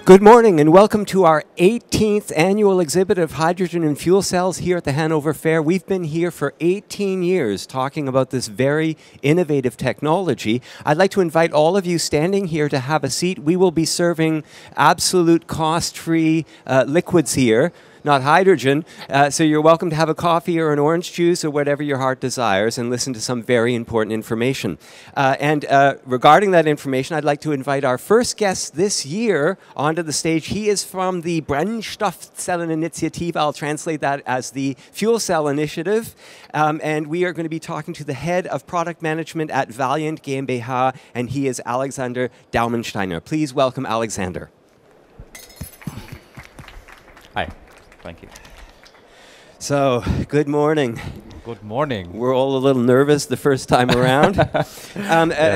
Good morning and welcome to our 18th annual exhibit of hydrogen and fuel cells here at the Hanover Fair. We've been here for 18 years talking about this very innovative technology. I'd like to invite all of you standing here to have a seat. We will be serving absolute cost-free liquids here, not hydrogen. So you're welcome to have a coffee or an orange juice or whatever your heart desires and listen to some very important information. Regarding that information, I'd like to invite our first guest this year onto the stage. He is from the Brennstoffzelle Initiative. I'll translate that as the Fuel Cell Initiative. And we are going to be talking to the head of product management at Vaillant GmbH, and he is Alexander Dauensteiner. Please welcome Alexander. Hi. Thank you. So, good morning. Good morning. We're all a little nervous the first time around.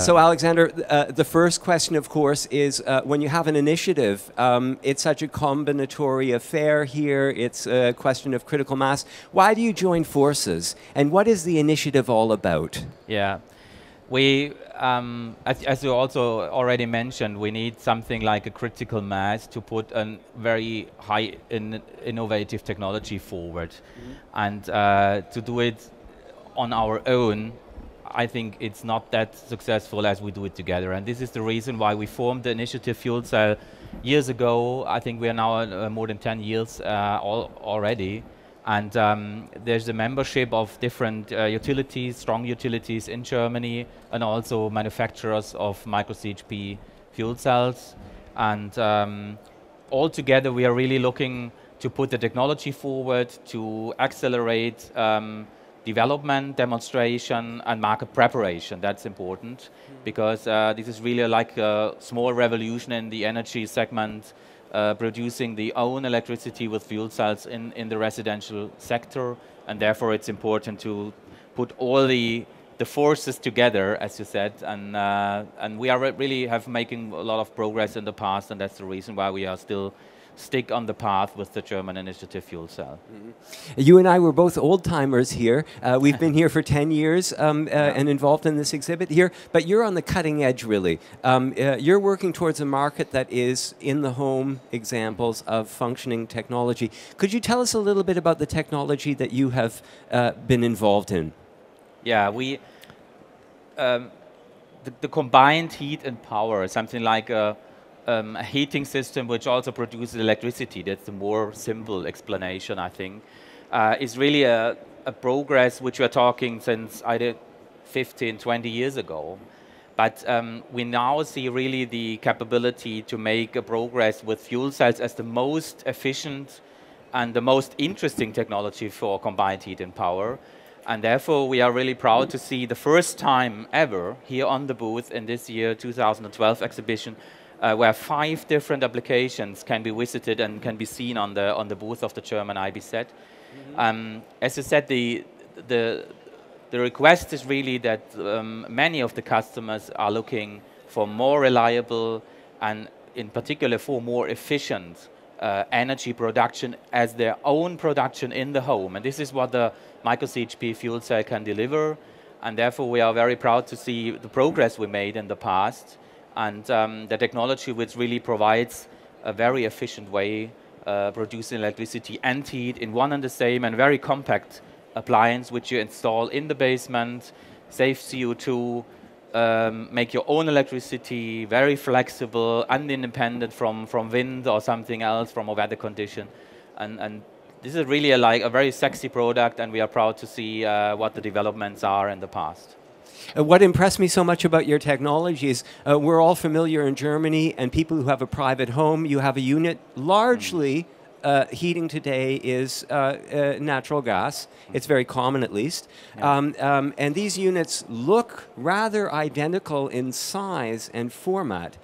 So, Alexander, the first question, of course, is when you have an initiative, it's such a combinatory affair here. It's a question of critical mass. Why do you join forces? And what is the initiative all about? Yeah. We, as you also already mentioned, we need something like a critical mass to put a very high innovative technology forward. And to do it on our own, I think it's not that successful as we do it together. And this is the reason why we formed the initiative Fuel Cell years ago. I think we are now more than 10 years already. And there's a membership of different utilities, strong utilities in Germany, and also manufacturers of micro-CHP fuel cells. And all together, we are really looking to put the technology forward to accelerate development, demonstration, and market preparation. That's important because this is really like a small revolution in the energy segment. Producing the own electricity with fuel cells in the residential sector, and therefore it's important to put all the forces together, as you said, and we are really have making a lot of progress in the past, and that's the reason why we are still stick on the path with the German initiative Fuel Cell. You and I were both old-timers here. We've been here for 10 years and involved in this exhibit here, but you're on the cutting edge, really. You're working towards a market that is in-the-home examples of functioning technology. Could you tell us a little bit about the technology that you have been involved in? Yeah, we the combined heat and power, something like a heating system which also produces electricity. That's the more simple explanation, I think. Is really a progress which we're talking since either 15, 20 years ago. But we now see really the capability to make a progress with fuel cells as the most efficient and the most interesting technology for combined heat and power. And therefore, we are really proud to see the first time ever here on the booth in this year 2012 exhibition where 5 different applications can be visited and can be seen on the booth of the German IBZ. As I said, the request is really that many of the customers are looking for more reliable and in particular for more efficient energy production as their own production in the home. And this is what the micro-CHP fuel cell can deliver. And therefore, we are very proud to see the progress we made in the past. And the technology which really provides a very efficient way producing electricity and heat in one and the same and very compact appliance which you install in the basement, save CO2, make your own electricity, very flexible and independent from wind or something else, from a weather condition. And this is really a very sexy product, and we are proud to see what the developments are in the past. What impressed me so much about your technology is we're all familiar in Germany, and people who have a private home, you have a unit. Largely, heating today is natural gas. It's very common, at least. Yeah. And these units look rather identical in size and format.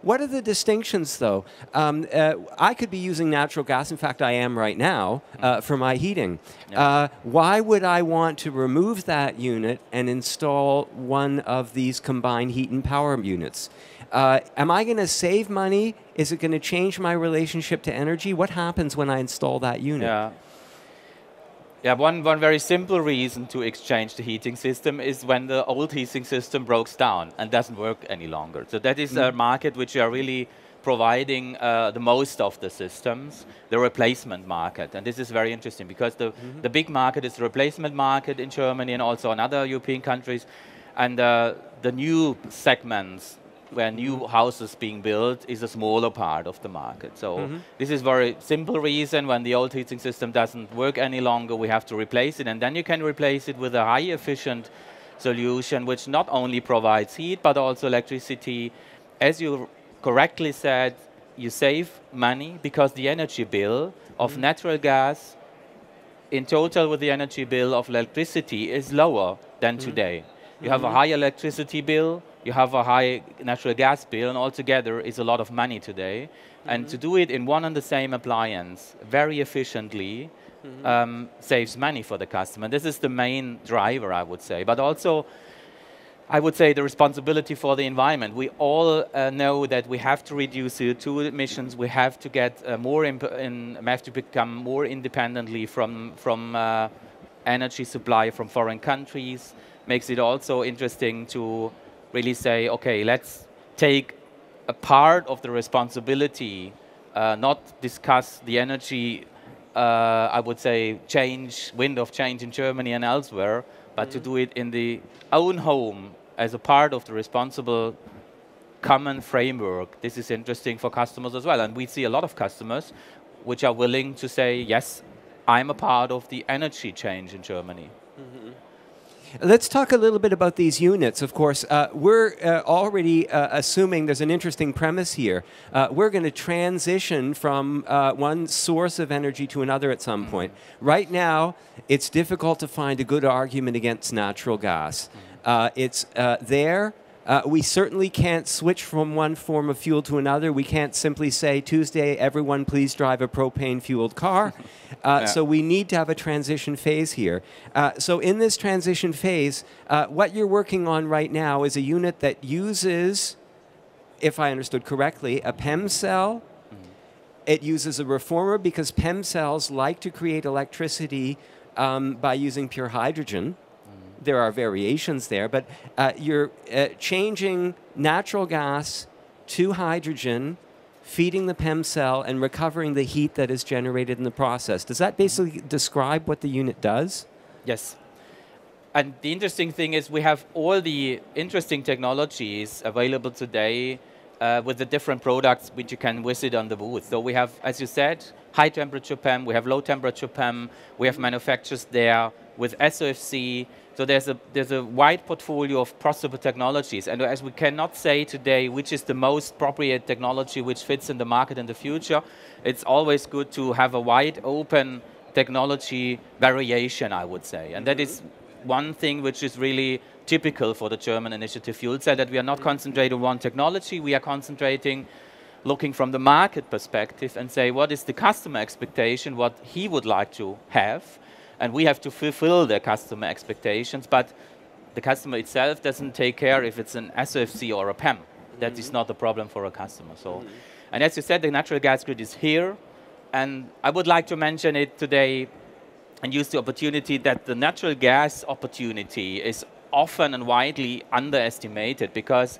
What are the distinctions, though? I could be using natural gas. In fact, I am right now for my heating. Yeah. Why would I want to remove that unit and install one of these combined heat and power units? Am I going to save money? Is it going to change my relationship to energy? What happens when I install that unit? Yeah. Yeah, one very simple reason to exchange the heating system is when the old heating system breaks down and doesn't work any longer. So that is a market which we are really providing the most of the systems, the replacement market. And this is very interesting because the big market is the replacement market in Germany and also in other European countries. And the new segments where new houses being built is a smaller part of the market. So this is very simple reason. When the old heating system doesn't work any longer, we have to replace it. And then you can replace it with a high efficient solution which not only provides heat but also electricity. As you correctly said, you save money because the energy bill of natural gas in total with the energy bill of electricity is lower than today. You have a high electricity bill, you have a high natural gas bill, and altogether is a lot of money today. And to do it in one and the same appliance very efficiently saves money for the customer. This is the main driver, I would say. But also, I would say the responsibility for the environment. We all know that we have to reduce CO2 emissions. We have to get we have to become more independently from energy supply from foreign countries. Makes it also interesting to really say, okay, let's take a part of the responsibility, not discuss the energy, I would say, wind of change in Germany and elsewhere, but to do it in the own home as a part of the responsible common framework. This is interesting for customers as well. And we see a lot of customers which are willing to say, yes, I'm a part of the energy change in Germany. Let's talk a little bit about these units. Of course, we're already assuming there's an interesting premise here. We're going to transition from one source of energy to another at some point. Right now, it's difficult to find a good argument against natural gas. It's there. We certainly can't switch from one form of fuel to another. We can't simply say, Tuesday, everyone please drive a propane-fueled car. So we need to have a transition phase here. So in this transition phase, what you're working on right now is a unit that uses, if I understood correctly, a PEM cell. It uses a reformer because PEM cells like to create electricity by using pure hydrogen. There are variations there, but you're changing natural gas to hydrogen, feeding the PEM cell, and recovering the heat that is generated in the process. Does that basically describe what the unit does? Yes. And the interesting thing is we have all the interesting technologies available today with the different products which you can visit on the booth. So we have, as you said, high temperature PEM, we have low temperature PEM, we have manufacturers there with SOFC. So there's a wide portfolio of possible technologies. And as we cannot say today which is the most appropriate technology which fits in the market in the future, it's always good to have a wide open technology variation, I would say. And that is one thing which is really typical for the German initiative Fuel Cell, that we are not concentrating on one technology, we are concentrating, looking from the market perspective and say what is the customer expectation, what he would like to have. And we have to fulfill the customer expectations, but the customer itself doesn't take care if it's an SOFC or a PEM. That is not a problem for a customer. So, and as you said, the natural gas grid is here, and I would like to mention it today and use the opportunity that the natural gas opportunity is often and widely underestimated because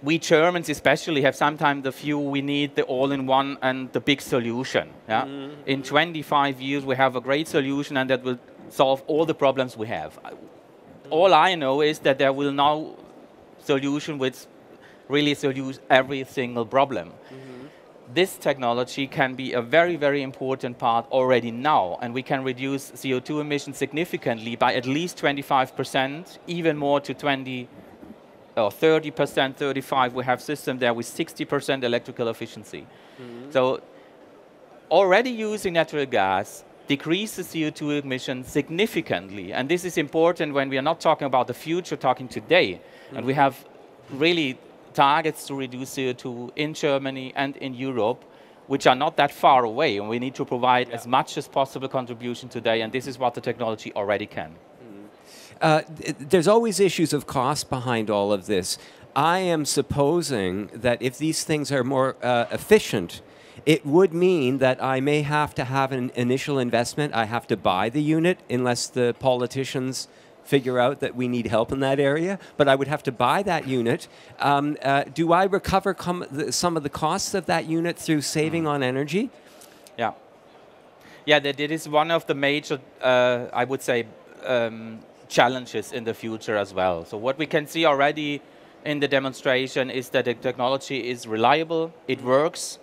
we Germans especially have sometimes the view we need the all-in-one and the big solution. Yeah? In 25 years we have a great solution and that will solve all the problems we have. All I know is that there will now solution which really solves every single problem. This technology can be a very, very important part already now, and we can reduce CO2 emissions significantly by at least 25%, even more to 20 or 30%, 35%, we have systems there with 60% electrical efficiency. So already using natural gas decreases CO2 emissions significantly. And this is important when we are not talking about the future, talking today. And we have really targets to reduce CO2 in Germany and in Europe, which are not that far away. And we need to provide as much as possible contribution today. And this is what the technology already can. There's always issues of cost behind all of this. I am supposing that if these things are more efficient, it would mean that I may have to have an initial investment. I have to buy the unit unless the politicians figure out that we need help in that area, but I would have to buy that unit. Do I recover some of the costs of that unit through saving on energy? Yeah. Yeah, that it is one of the major, I would say, challenges in the future as well. So what we can see already in the demonstration is that the technology is reliable, it works,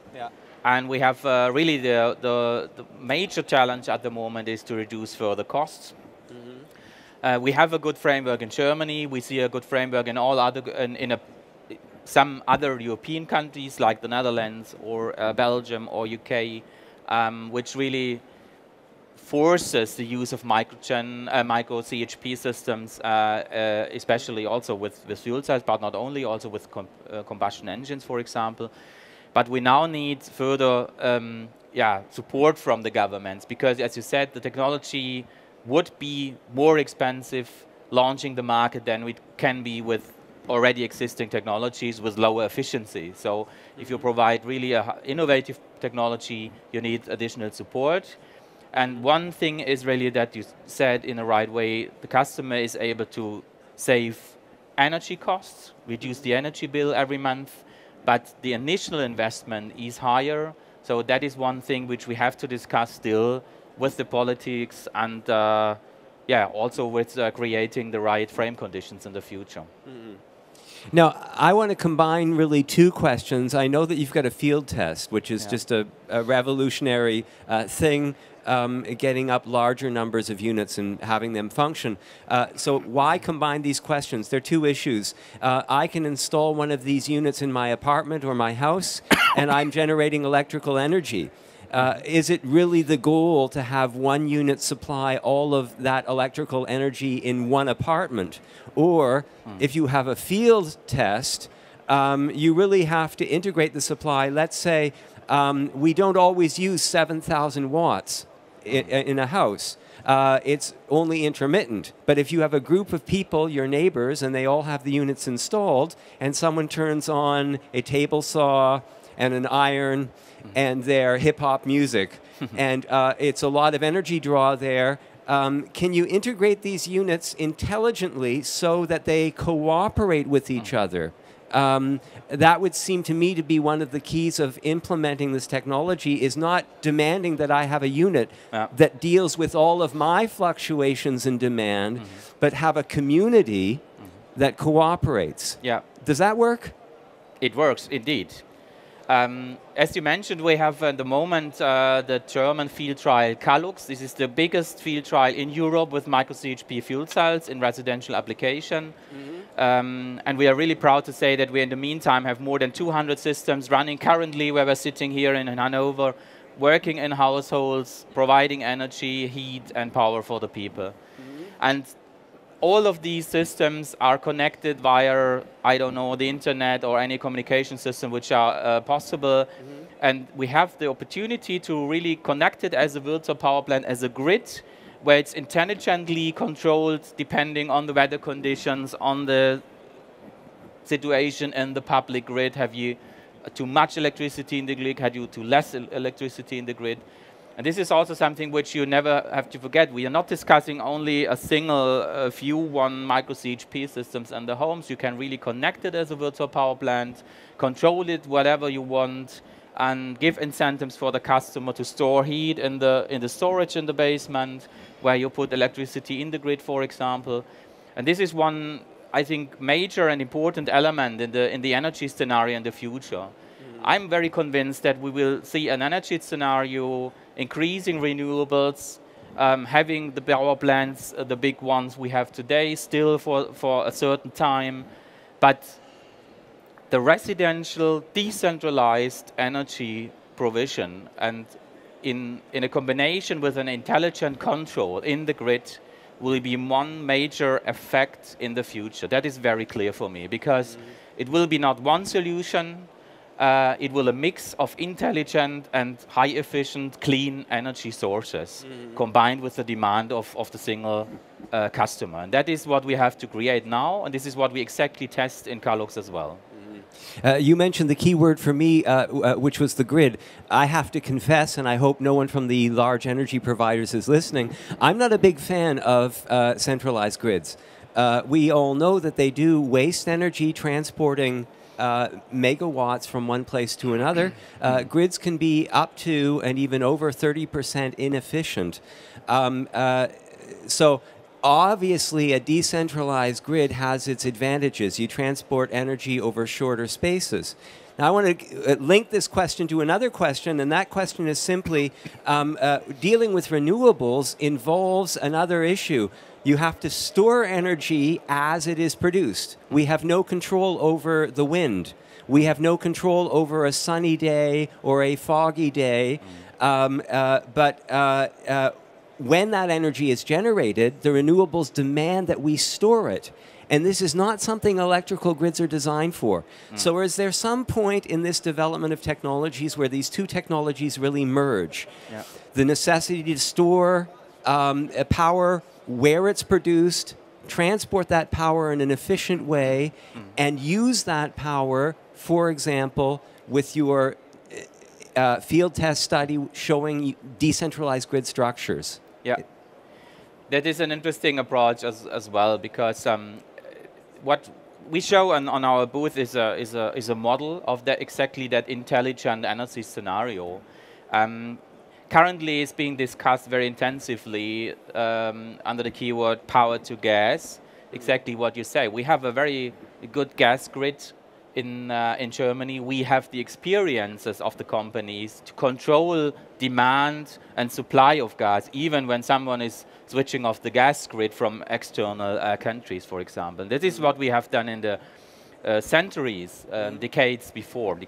and we have really the major challenge at the moment is to reduce further costs. We have a good framework in Germany. We see a good framework in all other some other European countries like the Netherlands or Belgium or UK, which really forces the use of micro CHP systems, especially also with fuel cells, but not only, also with combustion engines, for example. But we now need further support from the governments, because, as you said, the technology would be more expensive launching the market than it can be with already existing technologies with lower efficiency. So if you provide really an innovative technology, you need additional support. And one thing is really that you said in the right way, the customer is able to save energy costs, reduce the energy bill every month, but the initial investment is higher. So that is one thing which we have to discuss still with the politics and also with creating the right frame conditions in the future. Now, I want to combine really two questions. I know that you've got a field test, which is just a revolutionary thing, getting up larger numbers of units and having them function. So why combine these questions? There are two issues. I can install one of these units in my apartment or my house, and I'm generating electrical energy. Is it really the goal to have one unit supply all of that electrical energy in one apartment? Or if you have a field test, you really have to integrate the supply. Let's say we don't always use 7,000 watts in a house. It's only intermittent. But if you have a group of people, your neighbors, and they all have the units installed, and someone turns on a table saw and an iron and their hip-hop music, and it's a lot of energy draw there, can you integrate these units intelligently so that they cooperate with each other? That would seem to me to be one of the keys of implementing this technology, is not demanding that I have a unit that deals with all of my fluctuations in demand, but have a community that cooperates. Yeah. Does that work? It works, indeed. As you mentioned, we have at the moment the German field trial CALUX. This is the biggest field trial in Europe with micro CHP fuel cells in residential application. And we are really proud to say that we in the meantime have more than 200 systems running currently, where we're sitting here in Hanover, working in households, providing energy, heat and power for the people. And all of these systems are connected via, I don't know, the internet or any communication system which are possible. And we have the opportunity to really connect it as a virtual power plant, as a grid, where it's intelligently controlled depending on the weather conditions, on the situation in the public grid. Have you too much electricity in the grid? Have you too less electricity in the grid? And this is also something which you never have to forget. We are not discussing only a single few micro CHP systems in the homes. You can really connect it as a virtual power plant, control it whatever you want, and give incentives for the customer to store heat in the storage in the basement, where you put electricity in the grid, for example. And this is one, I think, major and important element in the energy scenario in the future. I'm very convinced that we will see an energy scenario increasing renewables, having the power plants, the big ones we have today, still for a certain time, but the residential decentralized energy provision, and in a combination with an intelligent control in the grid, will be one major effect in the future. That is very clear for me, because it will be not one solution. It will a mix of intelligent and high-efficient, clean energy sources combined with the demand of the single customer. And that is what we have to create now, and this is what we exactly test in CALUX as well. You mentioned the key word for me, which was the grid. I have to confess, and I hope no one from the large energy providers is listening, I'm not a big fan of centralized grids. We all know that they do waste energy transporting megawatts from one place to another. Grids can be up to and even over 30% inefficient. So obviously, a decentralized grid has its advantages. You transport energy over shorter spaces. Now, I want to link this question to another question, and that question is simply dealing with renewables involves another issue. You have to store energy as it is produced. We have no control over the wind. We have no control over a sunny day or a foggy day. When that energy is generated, the renewables demand that we store it. And this is not something electrical grids are designed for. So is there some point in this development of technologies where these two technologies really merge? Yeah. The necessity to store power where it's produced, transport that power in an efficient way, and use that power, for example, with your field test study showing decentralized grid structures. Yeah, that is an interesting approach as well, because what we show on our booth is a model of that, exactly that intelligent energy scenario. Currently, it's being discussed very intensively under the keyword power to gas. Exactly what you say. We have a very good gas grid in Germany. We have the experiences of the companies to control demand and supply of gas, even when someone is switching off the gas grid from external countries, for example. This is what we have done in the centuries, decades before,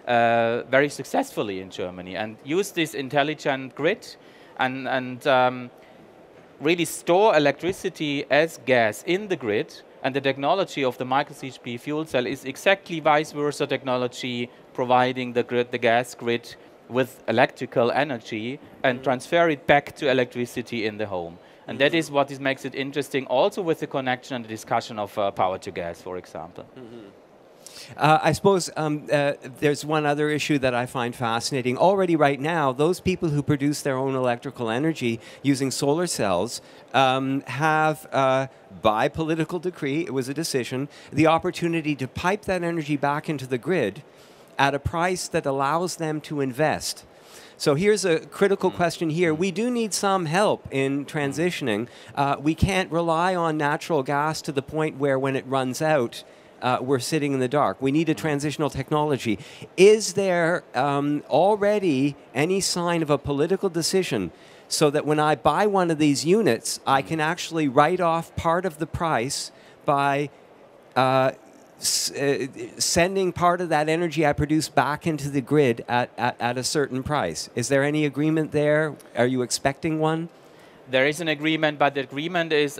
very successfully in Germany, and use this intelligent grid and really store electricity as gas in the grid. And the technology of the micro-CHP fuel cell is exactly vice versa technology, providing the gas grid with electrical energy and transfer it back to electricity in the home. And that is what makes it interesting, also with the connection and the discussion of power to gas, for example. I suppose there's one other issue that I find fascinating. Already right now, those people who produce their own electrical energy using solar cells have, by political decree, it was a decision, the opportunity to pipe that energy back into the grid at a price that allows them to invest. So here's a critical question here. We do need some help in transitioning. We can't rely on natural gas to the point where when it runs out, we're sitting in the dark. We need a transitional technology. Is there already any sign of a political decision so that when I buy one of these units, I can actually write off part of the price by sending part of that energy I produce back into the grid at a certain price? Is there any agreement there? Are you expecting one? There is an agreement, but the agreement is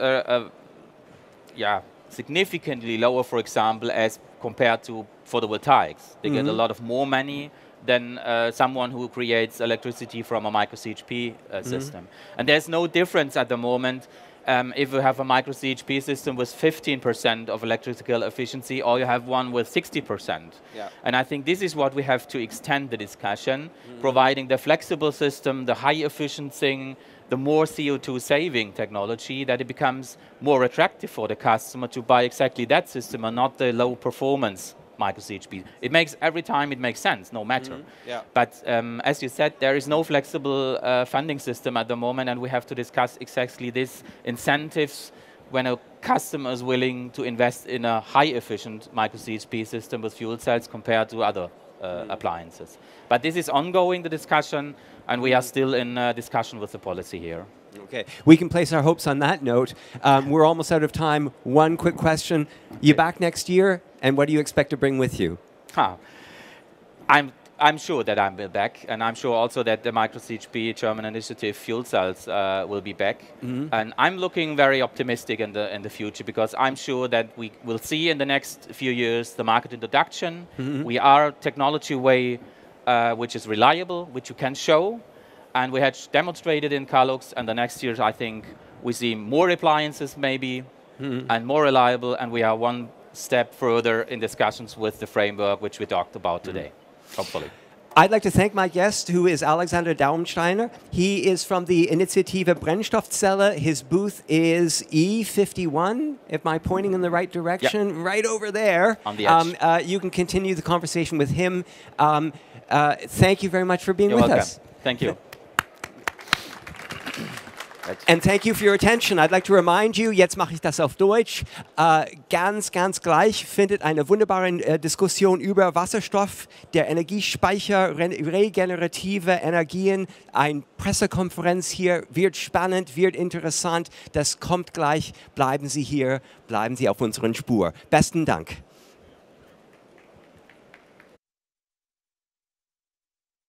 significantly lower, for example, as compared to photovoltaics. They get a lot of more money than someone who creates electricity from a micro-CHP system. And there's no difference at the moment if you have a micro-CHP system with 15% of electrical efficiency or you have one with 60%. Yeah. And I think this is what we have to extend the discussion, providing the flexible system, the high efficiency, the more CO2 saving technology, that it becomes more attractive for the customer to buy exactly that system and not the low performance micro-CHP. It makes, every time it makes sense, no matter. Yeah. But as you said, there is no flexible funding system at the moment, and we have to discuss exactly this incentives when a customer is willing to invest in a high efficient micro-CHP system with fuel cells compared to other appliances. But this is ongoing, the discussion, and we are still in discussion with the policy here. Okay, we can place our hopes on that note. We're almost out of time. One quick question. You back next year, and what do you expect to bring with you? I'm sure that I will back, and I'm sure also that the micro-CHP German initiative fuel cells will be back. And I'm looking very optimistic in the future, because I'm sure that we will see in the next few years the market introduction. We are technology way which is reliable, which you can show, and we had demonstrated in Calux, and the next years I think we see more appliances maybe and more reliable, and we are one step further in discussions with the framework which we talked about today, hopefully. I'd like to thank my guest, who is Alexander Dauensteiner. He is from the Initiative Brennstoffzelle. His booth is E51, if I'm pointing in the right direction, right over there. On the edge. You can continue the conversation with him. Thank you very much for being You're with welcome. us. Thank you. And thank you for your attention. I'd like to remind you, jetzt mache ich das auf Deutsch, ganz gleich findet eine wunderbare Diskussion über Wasserstoff, der Energiespeicher, regenerative Energien, eine Pressekonferenz hier, wird spannend, wird interessant, das kommt gleich, bleiben Sie hier, bleiben Sie auf unseren Spur. Besten Dank.